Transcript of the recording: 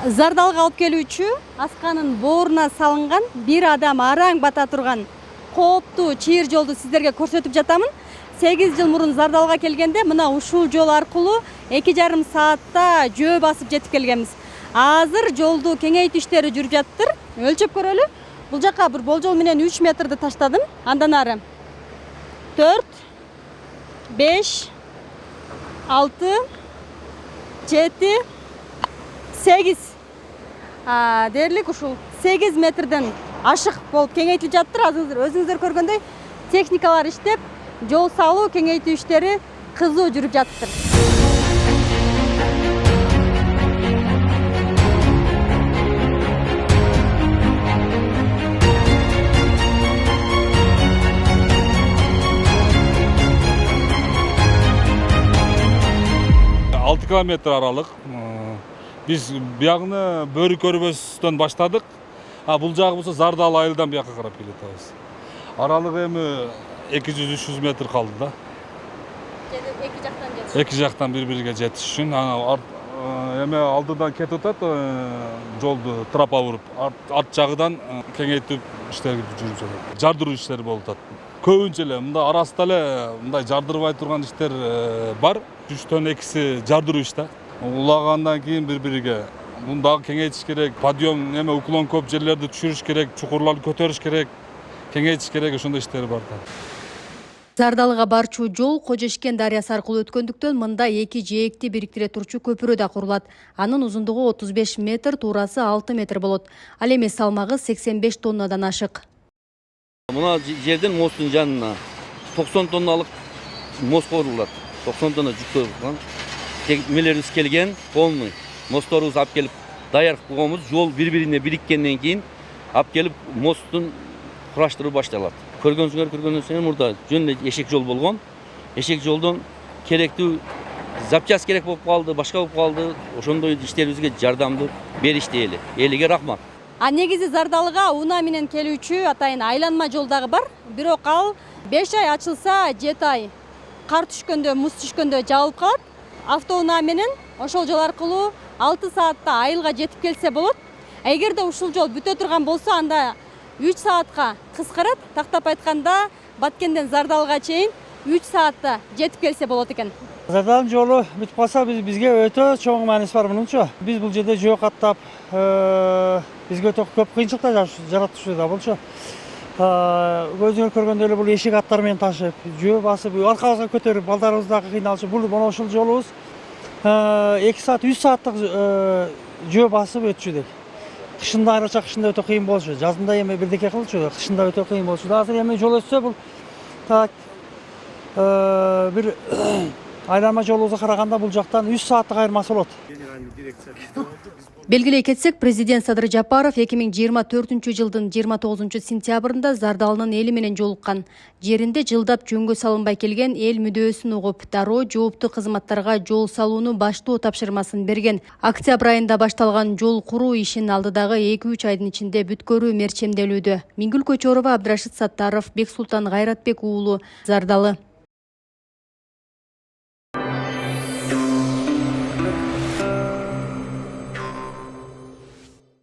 Зардалга алып келүүчү Асканын бооруна салынган бир адам араң бата турган кооптуу чыйыр жолду сиздерге көрсөтүп жатамын. 8 жыл мурун Зардалга келгенде мына ушул жол аркылуу 2,5 саатта жөө басып жетип келгенбиз. Азыр жолду кеңейтүү иштери жүрүп жатыр. Өлчөп көрөлү. Бул жака бир болжол менен 3 метрди таштадым. Андан ары 4, 5, 6, 7, 8. Дээрлик ушул 8 метрден ашык болуп кеңейтилип жатыр. Азыр өзүңүздөр көргөндөй техникалар иштеп, жол салуу, кеңейтүү иштери кызуу жүрүп жатыр. Алты километр аралык. Биз биягыны бөрү көрбөстөн баштадык. Бул жагы болсо Зардал айылдан бияка карап келатабыз. Аралыгы эми 200-300 метр калды да. Эки жактан бири-бириге жетиш үчүн. Эми алдыдан кетип атат жолду тропа буруп, арт жагыдан кеңейтип иштер жүрүп жатат. Жардыруу иштери болуп атат. Көбүнчө эле мында арасында эле мындай жардырбай турган иштер бар. 3төн 2си жардыруу иш да. Улагандан кийин бири-бириге муну дагы кеңейтиш керек. Подъем эме уклон көп жерлерди түшүрүш керек, чукурларды көтөрүш керек, кеңейтиш керек, ошондой иштер бар да. Зардалга барчу жол Кожешкен дарыясы аркылуу өткөндүктөн мында 2 жээкти бириктире турчу көпүрө да курулат. Анын узундугу 35 метр, туурасы 6 метр болот. Ал эми салмагы 85 тоннадан ашык. Мына жерден мосттун жанына 90 тонналык мост курулат. 90 тонна жүк коюлган. Tekmelерибиз келген, полный. Мостторубуз алып келип даяр кылганбыз. Жол бири-бирине бириккенден кийин алып келип мосттун кураштыруу башталат. Көргөнсүңөр мурда жөн эле эшек жол болгон. Эшек жолдон керектүү запчас керек болуп калды, башка болуп калды. Ошондой иштерибизге жардамды беришти эли. Элиге рахмат. Негизи Зардалга унаа менен келүүчү атайын айланма жол дагы бар. Бирок ал 5 ай ачылса 7 ай кар түшкөндө, муз түшкөндө жабылып калат. Автоунаа менен ошол жол аркылуу 6 саатта айылга жетип келсе болот. Эгерде ушул жол бүтө турган болсо, анда 3 саатка кыскарат. Тактап айтканда, Баткенден Зардалга чейин 3 саатта жетип келсе болот экен. Зардалдын жолу бүтүп калса бизге өтө чоң мааниси бар мунунчу. Биз бул жерде жөө каттап, бизге өтө көп кыйынчылыктар жаратышыбызда болчу. Көзүңөр көргөндөй эле бул эшик аттар менен ташып, жөө басып, аркабызга көтөрүп, балдарыбыз дагы кыйналчу. Бул мына ушул жолубуз 2 саат, 3 сааттык жөө басып өтчүдүк. Кышында айрыкча кышында өтө кыйын болчу. Жазында эми бирдеке кылчу, кышында өтө кыйын болчу. Азыр эми жол өтсө бул так бир айланма жолубузга караганда бул жактан 3 сааттык айырмасы болот. Белгилей кетсек, президент Садыр Жапаров 2024-жылдын 29-сентябрында Зардалынын эли менен жолуккан. Жеринде жылдап жөнгө салынбай келген эл мүдөөсүн угуп, дароо жооптуу кызматтарга жол салууну баштоо тапшырмасын берген. Октябрь айында башталган жол куруу ишин алдыдагы 2-3 айдын ичинде бүткөрүү мерчемделүүдө. Мингүл Көчөрова, Абдрашит Саттаров, Бексултан Гайратбек уулу, Зардалы.